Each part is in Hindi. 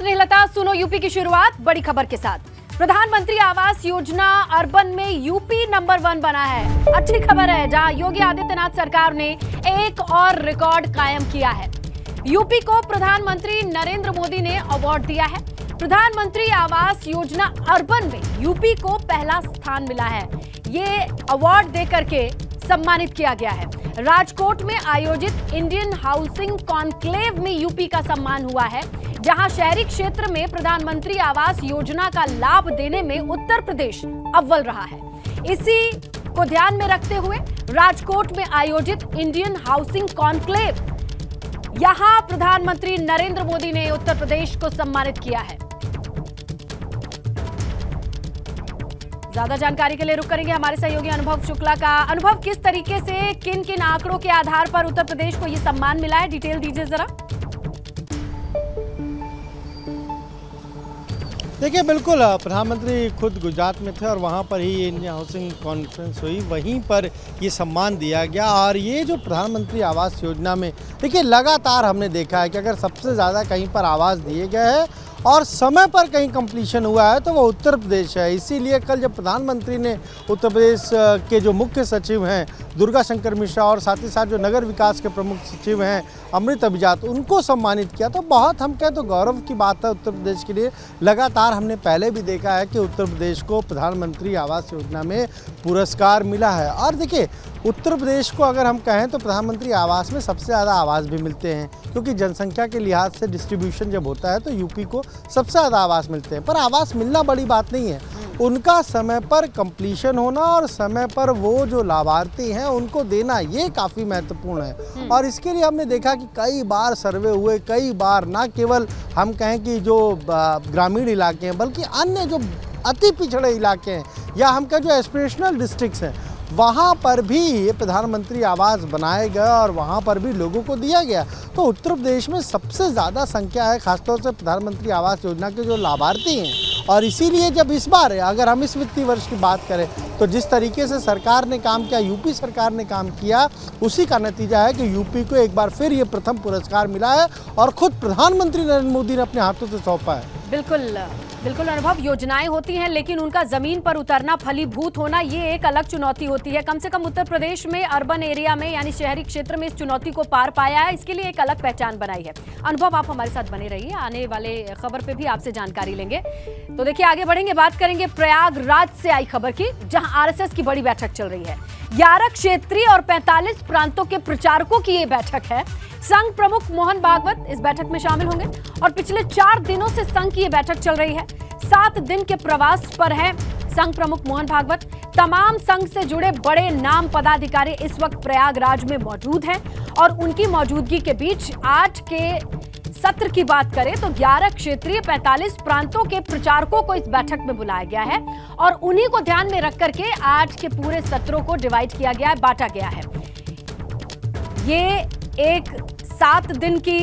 स्नेहलता, सुनो यूपी की शुरुआत बड़ी खबर के साथ। प्रधानमंत्री आवास योजना अर्बन में यूपी नंबर 1 बना है। अच्छी खबर है, जहां योगी आदित्यनाथ सरकार ने एक और रिकॉर्ड कायम किया है। यूपी को प्रधानमंत्री नरेंद्र मोदी ने अवार्ड दिया है। प्रधानमंत्री आवास योजना अर्बन में यूपी को पहला स्थान मिला है। ये अवार्ड देकर के सम्मानित किया गया है। राजकोट में आयोजित इंडियन हाउसिंग कॉन्क्लेव में यूपी का सम्मान हुआ है, जहां शहरी क्षेत्र में प्रधानमंत्री आवास योजना का लाभ देने में उत्तर प्रदेश अव्वल रहा है। इसी को ध्यान में रखते हुए राजकोट में आयोजित इंडियन हाउसिंग कॉन्क्लेव, यहां प्रधानमंत्री नरेंद्र मोदी ने उत्तर प्रदेश को सम्मानित किया है। ज्यादा जानकारी के लिए रुक करेंगे हमारे सहयोगी अनुभव शुक्ला का। अनुभव, किस तरीके से किन किन आंकड़ों के आधार पर उत्तर प्रदेश को यह सम्मान मिला है, डिटेल दीजिए जरा। देखिए, बिल्कुल प्रधानमंत्री खुद गुजरात में थे और वहाँ पर ही इंडियन हाउसिंग कॉन्फ्रेंस हुई, वहीं पर ये सम्मान दिया गया। और ये जो प्रधानमंत्री आवास योजना में देखिए लगातार हमने देखा है कि अगर सबसे ज़्यादा कहीं पर आवास दिए गए हैं और समय पर कहीं कंप्लीशन हुआ है तो वो उत्तर प्रदेश है। इसीलिए कल जब प्रधानमंत्री ने उत्तर प्रदेश के जो मुख्य सचिव हैं दुर्गा शंकर मिश्रा और साथ ही साथ जो नगर विकास के प्रमुख सचिव हैं अमृत अभिजात, उनको सम्मानित किया, तो बहुत हम कहें तो गौरव की बात है उत्तर प्रदेश के लिए। लगातार हमने पहले भी देखा है कि उत्तर प्रदेश को प्रधानमंत्री आवास योजना में पुरस्कार मिला है। और देखिए, उत्तर प्रदेश को अगर हम कहें तो प्रधानमंत्री आवास में सबसे ज़्यादा आवास भी मिलते हैं, क्योंकि जनसंख्या के लिहाज से डिस्ट्रीब्यूशन जब होता है तो यूपी को सबसे ज़्यादा आवास मिलते हैं। पर आवास मिलना बड़ी बात नहीं है, उनका समय पर कंप्लीशन होना और समय पर वो जो लाभार्थी हैं उनको देना, ये काफ़ी महत्वपूर्ण है। और इसके लिए हमने देखा कि कई बार सर्वे हुए, कई बार ना केवल हम कहें कि जो ग्रामीण इलाके हैं बल्कि अन्य जो अति पिछड़े इलाके हैं या हम कहें जो एस्पिरेशनल डिस्ट्रिक्ट्स हैं, वहाँ पर भी प्रधानमंत्री आवास बनाए गए और वहाँ पर भी लोगों को दिया गया। तो उत्तर प्रदेश में सबसे ज़्यादा संख्या है खासतौर से प्रधानमंत्री आवास योजना के जो लाभार्थी हैं। और इसीलिए जब इस बार अगर हम इस वित्तीय वर्ष की बात करें तो जिस तरीके से सरकार ने काम किया, यूपी सरकार ने काम किया, उसी का नतीजा है कि यूपी को एक बार फिर ये प्रथम पुरस्कार मिला है और खुद प्रधानमंत्री नरेंद्र मोदी ने अपने हाथों से सौंपा है। बिल्कुल बिल्कुल अनुभव, योजनाएं होती हैं लेकिन उनका जमीन पर उतरना, फलीभूत होना, ये एक अलग चुनौती होती है। कम से कम उत्तर प्रदेश में अर्बन एरिया में यानी शहरी क्षेत्र में इस चुनौती को पार पाया है, इसके लिए एक अलग पहचान बनाई है। अनुभव, आप हमारे साथ बने रहिए, आने वाले खबर पे भी आपसे जानकारी लेंगे। तो देखिए, आगे बढ़ेंगे, बात करेंगे प्रयागराज से आई खबर की, जहां आरएसएस की बड़ी बैठक चल रही है। 11 क्षेत्रीय और 45 प्रांतों के प्रचारकों की ये बैठक है। संघ प्रमुख मोहन भागवत इस बैठक में शामिल होंगे और पिछले 4 दिनों से संघ की ये बैठक चल रही है। 7 दिन के प्रवास पर है संघ प्रमुख मोहन भागवत। तमाम संघ से जुड़े बड़े नाम पदाधिकारी इस वक्त प्रयागराज में मौजूद हैं और उनकी मौजूदगी के बीच आज के सत्र की बात करें तो 11 क्षेत्रीय 45 प्रांतों के प्रचारकों को इस बैठक में बुलाया गया है और उन्हीं को ध्यान में रख करके आज के पूरे सत्रों को डिवाइड किया गया है, बांटा गया है। ये एक 7 दिन की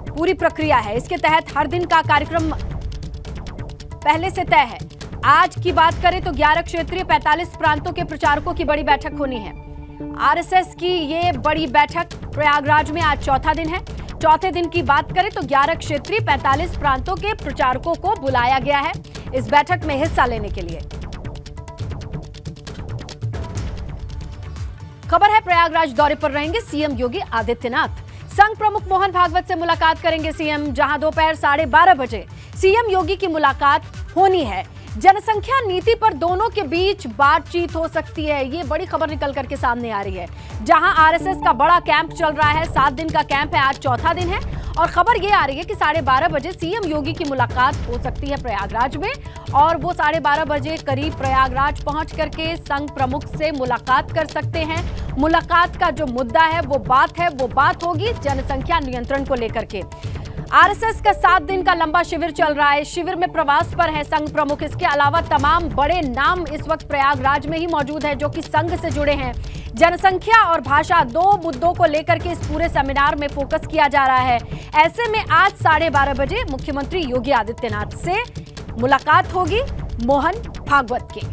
पूरी प्रक्रिया है। इसके तहत हर दिन का कार्यक्रम पहले से तय है। आज की बात करें तो 11 क्षेत्रीय 45 प्रांतों के प्रचारकों की बड़ी बैठक होनी है। आरएसएस की ये बड़ी बैठक प्रयागराज में आज चौथा दिन है। चौथे दिन की बात करें तो 11 क्षेत्रीय 45 प्रांतों के प्रचारकों को बुलाया गया है इस बैठक में हिस्सा लेने के लिए। खबर है, प्रयागराज दौरे पर रहेंगे सीएम योगी आदित्यनाथ। संघ प्रमुख मोहन भागवत से मुलाकात करेंगे सीएम, जहां दोपहर 12:30 बजे सीएम योगी की मुलाकात होनी है। जनसंख्या नीति पर दोनों के बीच बातचीत हो सकती है, ये बड़ी खबर निकल करके सामने आ रही है। जहां आरएसएस का बड़ा कैंप चल रहा है, 7 दिन का कैंप है, आज चौथा दिन है और खबर ये आ रही है कि 12:30 बजे सीएम योगी की मुलाकात हो सकती है प्रयागराज में और वो 12:30 बजे करीब प्रयागराज पहुंच करके संघ प्रमुख से मुलाकात कर सकते हैं। मुलाकात का जो मुद्दा है वो बात होगी जनसंख्या नियंत्रण को लेकर के। आरएसएस का 7 दिन का लंबा शिविर चल रहा है, शिविर में प्रवास पर है संघ प्रमुख। इसके अलावा तमाम बड़े नाम इस वक्त प्रयागराज में ही मौजूद है जो कि संघ से जुड़े हैं। जनसंख्या और भाषा, 2 मुद्दों को लेकर के इस पूरे सेमिनार में फोकस किया जा रहा है। ऐसे में आज 12:30 बजे मुख्यमंत्री योगी आदित्यनाथ से मुलाकात होगी मोहन भागवत की।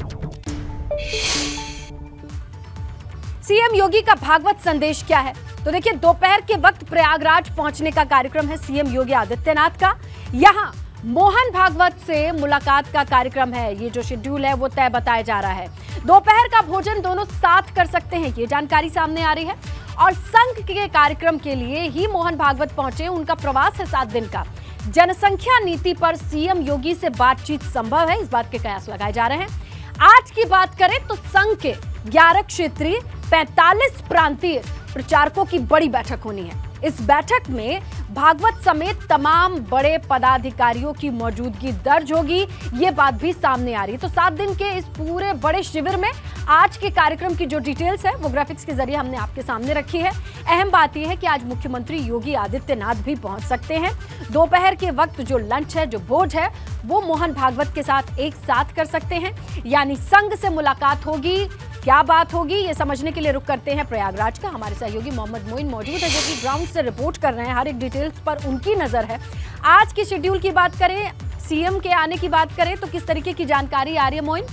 सीएम योगी का भागवत संदेश क्या है? तो देखिए, दोपहर के वक्त प्रयागराज पहुंचने का कार्यक्रम है सीएम योगी आदित्यनाथ का। यहां मोहन भागवत से मुलाकात का कार्यक्रम है। ये जो शेड्यूल है वो तय बताया जा रहा है। दोपहर का भोजन दोनों साथ कर सकते हैं, ये जानकारी सामने आ रही है। और संघ के कार्यक्रम के लिए ही मोहन भागवत पहुंचे। उनका प्रवास है 7 दिन का। जनसंख्या नीति पर सीएम योगी से बातचीत संभव है, इस बात के कयास लगाए जा रहे हैं। आज की बात करें तो संघ के 11 क्षेत्रीय 45 प्रांतीय प्रचारकों की बड़ी बैठक होनी है। इस बैठक में भागवत समेत तमाम बड़े पदाधिकारियों की मौजूदगी दर्ज होगी, ये बात भी सामने आ रही है। तो 7 दिन के इस पूरे बड़े शिविर में आज के कार्यक्रम की जो डिटेल्स है वो ग्राफिक्स के जरिए हमने आपके सामने रखी है। अहम बात यह है कि आज मुख्यमंत्री योगी आदित्यनाथ भी पहुंच सकते हैं। दोपहर के वक्त जो लंच है, जो भोज है, वो मोहन भागवत के साथ एक साथ कर सकते हैं। यानी संघ से मुलाकात होगी। क्या बात होगी ये समझने के लिए रुक करते हैं प्रयागराज का। हमारे सहयोगी मोहम्मद मोइन मौजूद है जो कि ग्राउंड से रिपोर्ट कर रहे हैं। हर एक डिटेल्स पर उनकी नजर है। आज के शेड्यूल की बात करें, सीएम के आने की बात करें तो किस तरीके की जानकारी आ रही है मोइन?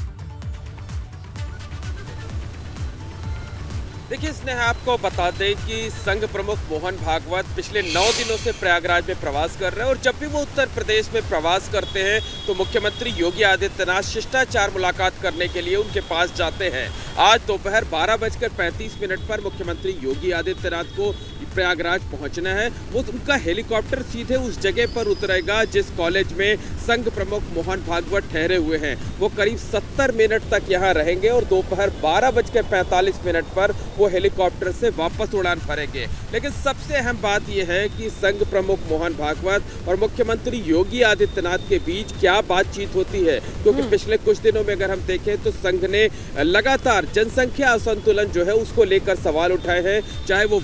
देखिए स्नेहा, आपको बता दें कि संघ प्रमुख मोहन भागवत पिछले 9 दिनों से प्रयागराज में प्रवास कर रहे हैं और जब भी वो उत्तर प्रदेश में प्रवास करते हैं तो मुख्यमंत्री योगी आदित्यनाथ शिष्टाचार मुलाकात करने के लिए उनके पास जाते हैं। आज दोपहर 12:35 पर मुख्यमंत्री योगी आदित्यनाथ को प्रयागराज पहुंचना है। वो उनका हेलीकॉप्टर सीधे उस जगह पर उतरेगा जिस कॉलेज में संघ प्रमुख मोहन भागवत ठहरे हुए हैं। वो करीब 70 मिनट तक यहाँ रहेंगे और दोपहर 12:45 पर वो हेलीकॉप्टर से वापस उड़ान भरेंगे। लेकिन सबसे अहम बात यह है कि संघ प्रमुख मोहन भागवत और मुख्यमंत्री योगी आदित्यनाथ के बीच क्या बातचीत होती है, क्योंकि पिछले कुछ दिनों में अगर हम देखें तो संघ ने लगातार जनसंख्या असंतुलन जो है उसको लेकर सवाल उठाए हैं। चाहे वो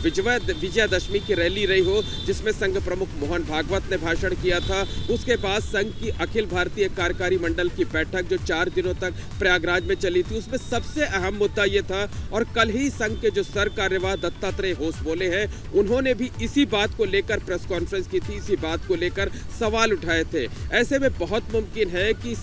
विजयादशमी की रैली रही हो जिसमें संघ प्रमुख मोहन भागवत ने भाषण किया था, उसके बाद संघ की अखिल भारतीय कार्यकारी मंडल की बैठक जो 4 दिनों तक प्रयागराज में चली थी, उसमें सबसे अहम मुद्दा ये था। और कल ही संघ के जो सर कार्यवाह दत्तात्रेय होस बोले हैं, उन्होंने भी इसी बात को लेकर प्रेस कॉन्फ्रेंस की थी, इसी बात को लेकर सवाल उठाए थे। ऐसे में बहुत मुमकिन है कि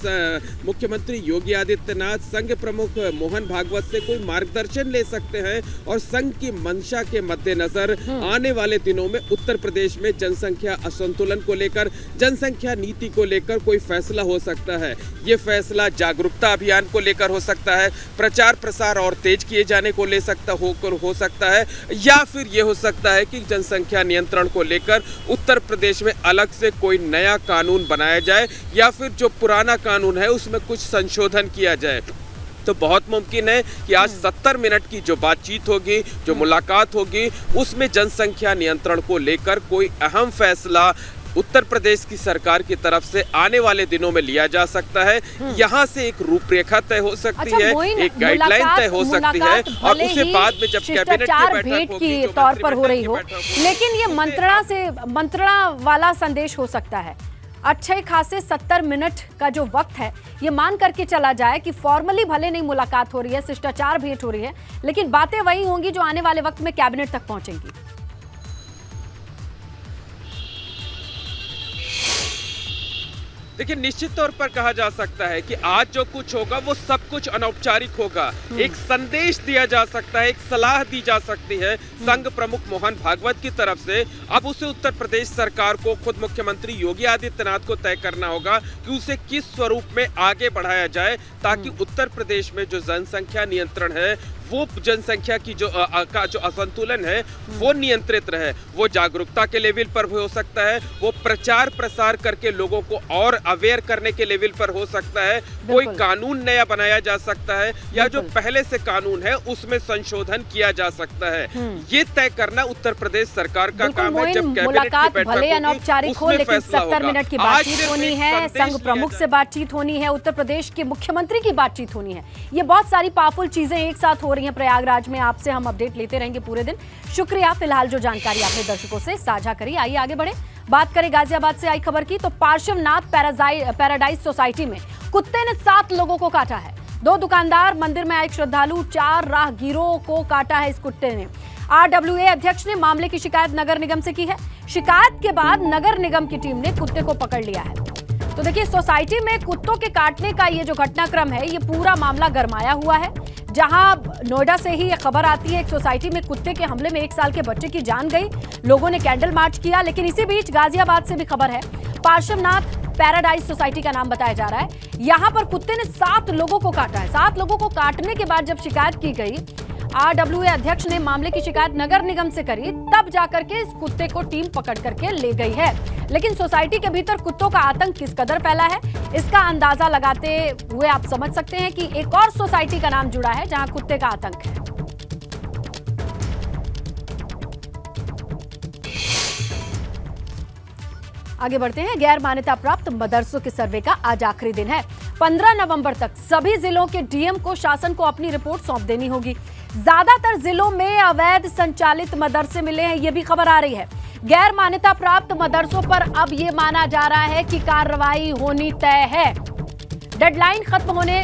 मुख्यमंत्री योगी आदित्यनाथ संघ प्रमुख मोहन भागवत से कोई मार्गदर्शन ले सकते हैं और संघ की मंशा के मद्देनजर आने वाले दिनों में उत्तर प्रदेश में जनसंख्या असंतुलन को लेकर, जनसंख्या नीति को लेकर कोई फैसला हो सकता है। ये फैसला जागरूकता अभियान को लेकर हो सकता है, प्रचार प्रसार और तेज किए जाने को हो सकता है, या फिर ये हो सकता है कि जनसंख्या नियंत्रण को लेकर उत्तर प्रदेश में अलग से कोई नया कानून बनाया जाए या फिर जो पुराना कानून है उसमें कुछ संशोधन किया जाए। तो बहुत मुमकिन है कि आज 70 मिनट की जो बातचीत होगी, जो मुलाकात होगी, उसमें जनसंख्या नियंत्रण को लेकर कोई अहम फैसला उत्तर प्रदेश की सरकार की तरफ से आने वाले दिनों में लिया जा सकता है। यहाँ से एक रूपरेखा तय हो सकती है, एक गाइडलाइन तय हो सकती है और उसके बाद में जब कैबिनेट की बैठक होगी की तौर पर हो रही हो, लेकिन ये मंत्रणा वाला संदेश हो सकता है। अच्छे खासे 70 मिनट का जो वक्त है, ये मान करके चला जाए कि फॉर्मली भले नहीं मुलाकात हो रही है, शिष्टाचार भेंट हो रही है, लेकिन बातें वही होंगी जो आने वाले वक्त में कैबिनेट तक पहुंचेंगी। देखिए, निश्चित तौर पर कहा जा सकता है कि आज जो कुछ होगा वो सब कुछ अनौपचारिक होगा। एक संदेश दिया जा सकता है, एक सलाह दी जा सकती है संघ प्रमुख मोहन भागवत की तरफ से। अब उसे उत्तर प्रदेश सरकार को, खुद मुख्यमंत्री योगी आदित्यनाथ को तय करना होगा कि उसे किस स्वरूप में आगे बढ़ाया जाए ताकि उत्तर प्रदेश में जो जनसंख्या नियंत्रण है, वो जनसंख्या की जो असंतुलन है वो नियंत्रित रहे। वो जागरूकता के लेवल पर हो सकता है, वो प्रचार प्रसार करके लोगों को और अवेयर करने के लेवल पर हो सकता है, कोई कानून नया बनाया जा सकता है या जो पहले से कानून है उसमें संशोधन किया जा सकता है। ये तय करना उत्तर प्रदेश सरकार का काम है। जब कैबिनेट की बैठक भले अनौपचारिक हो, लेकिन 70 मिनट की बातचीत होनी है, संघ प्रमुख से बातचीत होनी है, उत्तर प्रदेश के मुख्यमंत्री की बातचीत होनी है। ये बहुत सारी पावरफुल चीजें एक साथ हो रही हैं प्रयागराज में। आपसे हम अपडेट लेते रहेंगे पूरे दिन। शुक्रिया फिलहाल जो जानकारी आपने दर्शकों से साझा करी। आइए आगे बढ़े, बात करें गाजियाबाद से आई खबर की। तो पार्श्वनाथ पैराडाइज सोसाइटी में कुत्ते ने 7 लोगों को काटा है। 2 दुकानदार, मंदिर में आए श्रद्धालु, 4 राहगीरों को काटा है इस कुत्ते ने। RWA अध्यक्ष ने मामले की शिकायत नगर निगम से की है। शिकायत के बाद नगर निगम की टीम ने कुत्ते को पकड़ लिया है। तो देखिए, सोसाइटी में कुत्तों के काटने का ये जो घटनाक्रम है, ये पूरा मामला गरमाया हुआ है। जहां नोएडा से ही खबर आती है, एक सोसाइटी में कुत्ते के हमले में 1 साल के बच्चे की जान गई। लोगों ने कैंडल मार्च किया। लेकिन इसी बीच गाजियाबाद से भी खबर है। पार्श्वनाथ पैराडाइज सोसाइटी का नाम बताया जा रहा है। यहां पर कुत्ते ने 7 लोगों को काटा है। 7 लोगों को काटने के बाद जब शिकायत की गई, RWA अध्यक्ष ने मामले की शिकायत नगर निगम से करी, तब जाकर के इस कुत्ते को टीम पकड़ करके ले गई है। लेकिन सोसाइटी के भीतर कुत्तों का आतंक किस कदर फैला है, इसका अंदाजा लगाते हुए आप समझ सकते हैं कि एक और सोसाइटी का नाम जुड़ा है जहां कुत्ते का आतंक है। आगे बढ़ते हैं। गैर मान्यता प्राप्त मदरसों के सर्वे का आज आखिरी दिन है। 15 नवंबर तक सभी जिलों के डीएम को शासन को अपनी रिपोर्ट सौंप देनी होगी। ज्यादातर जिलों में अवैध संचालित मदरसे मिले हैं, यह भी खबर आ रही है। गैर मान्यता प्राप्त मदरसों पर अब यह माना जा रहा है कि कार्रवाई होनी तय है। डेडलाइन खत्म होने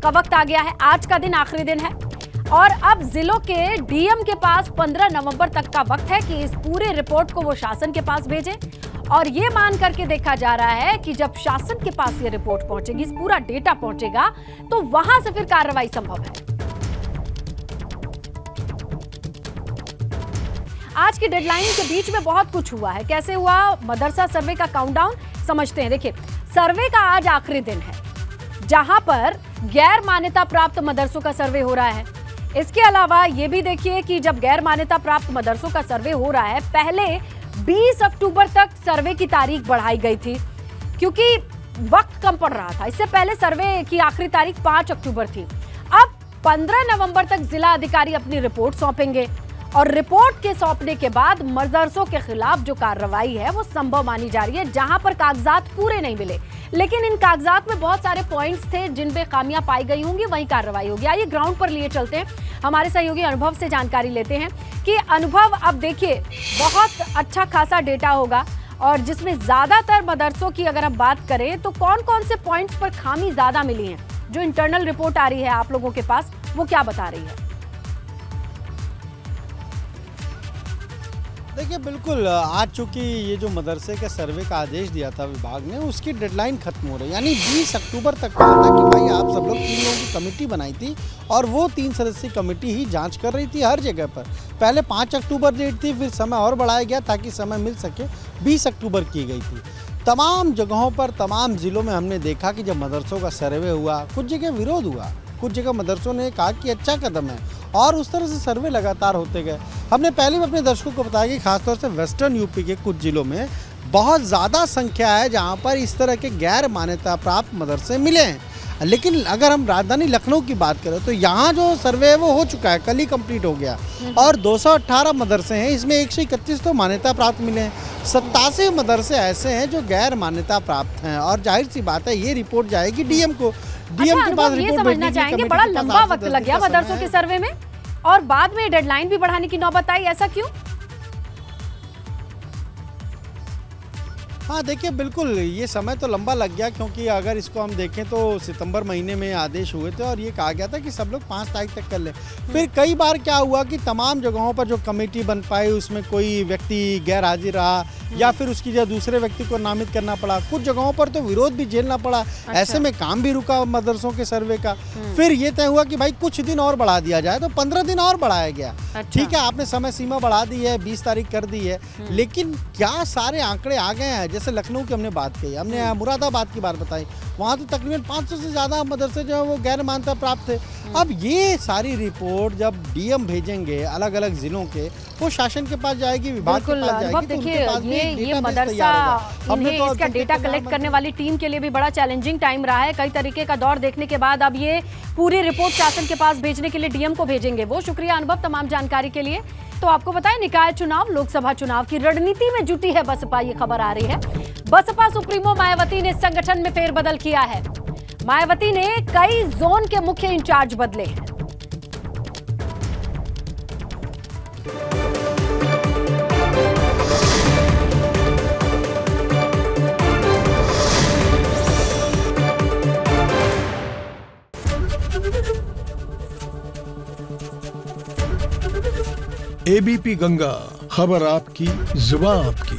का वक्त आ गया है। आज का दिन आखिरी दिन है और अब जिलों के डीएम के पास 15 नवंबर तक का वक्त है कि इस पूरे रिपोर्ट को वो शासन के पास भेजें। और ये मान करके देखा जा रहा है कि जब शासन के पास ये रिपोर्ट पहुंचेगी, इस पूरा डेटा पहुंचेगा, तो वहां से फिर कार्रवाई संभव है। आज की डेडलाइन के बीच में बहुत कुछ हुआ है। कैसे हुआ मदरसा सर्वे का काउंटडाउन, समझते हैं। देखिए, सर्वे का आज आखिरी दिन है, जहां पर गैर मान्यता प्राप्त मदरसों का सर्वे हो रहा है। इसके अलावा ये भी देखिए कि जब गैर मान्यता प्राप्त मदरसों का सर्वे हो रहा है, पहले 20 अक्टूबर तक सर्वे की तारीख बढ़ाई गई थी क्योंकि वक्त कम पड़ रहा था। इससे पहले सर्वे की आखिरी तारीख 5 अक्टूबर थी। अब 15 नवंबर तक जिला अधिकारी अपनी रिपोर्ट सौंपेंगे और रिपोर्ट के सौंपने के बाद मदरसों के खिलाफ जो कार्रवाई है वो संभव मानी जा रही है। जहां पर कागजात पूरे नहीं मिले, लेकिन इन कागजात में बहुत सारे पॉइंट्स थे जिन पे खामियां पाई गई होंगी, वहीं कार्रवाई होगी। आइए ग्राउंड पर लिए चलते हैं, हमारे सहयोगी अनुभव से जानकारी लेते हैं कि अनुभव, अब देखिए बहुत अच्छा खासा डेटा होगा और जिसमें ज्यादातर मदरसों की अगर हम बात करें तो कौन कौन से पॉइंट्स पर खामी ज्यादा मिली है। जो इंटरनल रिपोर्ट आ रही है आप लोगों के पास, वो क्या बता रही है? देखिए, बिल्कुल आज चूंकि ये जो मदरसे के सर्वे का आदेश दिया था विभाग ने, उसकी डेडलाइन खत्म हो रही है। यानी 20 अक्टूबर तक कहा था कि भाई आप सब लोग 3 लोगों की कमेटी बनाई थी और वो 3 सदस्यीय कमेटी ही जांच कर रही थी हर जगह पर। पहले 5 अक्टूबर डेट थी, फिर समय और बढ़ाया गया ताकि समय मिल सके, 20 अक्टूबर की गई थी। तमाम जगहों पर, तमाम ज़िलों में हमने देखा कि जब मदरसों का सर्वे हुआ, कुछ जगह विरोध हुआ, कुछ जगह मदरसों ने कहा कि अच्छा कदम है और उस तरह से सर्वे लगातार होते गए। हमने पहले भी अपने दर्शकों को बताया कि खासतौर से वेस्टर्न यूपी के कुछ ज़िलों में बहुत ज़्यादा संख्या है जहां पर इस तरह के गैर मान्यता प्राप्त मदरसे मिले हैं। लेकिन अगर हम राजधानी लखनऊ की बात करें तो यहाँ जो सर्वे है वो हो चुका है, कल ही कंप्लीट हो गया और 218 मदरसे हैं, इसमें 131 तो मान्यता प्राप्त मिले हैं। 87 मदरसे ऐसे हैं जो गैर मान्यता प्राप्त हैं और जाहिर सी बात है ये रिपोर्ट जाएगी डीएम को। डीएम के पास रिपोर्ट समझना चाहेंगे, बड़ा लंबा वक्त लग गया मदरसों के सर्वे में और बाद में डेडलाइन भी बढ़ाने की नौबत आई, ऐसा क्यों? हाँ देखिए, बिल्कुल ये समय तो लंबा लग गया क्योंकि अगर इसको हम देखें तो सितंबर महीने में आदेश हुए थे और ये कहा गया था कि सब लोग 5 तारीख तक कर लें। फिर कई बार क्या हुआ कि तमाम जगहों पर जो कमेटी बन पाई उसमें कोई व्यक्ति गैर हाजिर रहा या फिर उसकी जगह दूसरे व्यक्ति को नामित करना पड़ा। कुछ जगहों पर तो विरोध भी झेलना पड़ा। अच्छा। ऐसे में काम भी रुका मदरसों के सर्वे का। फिर ये तय हुआ कि भाई कुछ दिन और बढ़ा दिया जाए, तो 15 दिन और बढ़ाया गया। अच्छा। ठीक है, आपने समय सीमा बढ़ा दी है, 20 तारीख कर दी है, लेकिन क्या सारे आंकड़े आ गए हैं? जैसे लखनऊ की हमने बात कही, हमने मुरादाबाद की बात बताई, वहाँ तो तकरीबन 500 से ज़्यादा मदरसे जो है वो गैर मान्यता प्राप्त थे। अब ये सारी रिपोर्ट जब डीएम भेजेंगे अलग अलग जिलों के, वो शासन के पास जाएगी, विभाग के पास जाएगी, तो उनके पास ये मदरसा इन्हें इसका डेटा कलेक्ट करने वाली टीम के लिए भी बड़ा चैलेंजिंग टाइम रहा है। कई तरीके का दौर देखने के बाद अब ये पूरी रिपोर्ट शासन के पास भेजने के लिए डीएम को भेजेंगे वो। शुक्रिया अनुभव तमाम जानकारी के लिए। तो आपको बताएं, निकाय चुनाव, लोकसभा चुनाव की रणनीति में जुटी है बसपा, ये खबर आ रही है। बसपा सुप्रीमो मायावती ने संगठन में फेरबदल किया है। मायावती ने कई जोन के मुख्य इंचार्ज बदले हैं। एबीपी गंगा, खबर आपकी, जुबान आपकी।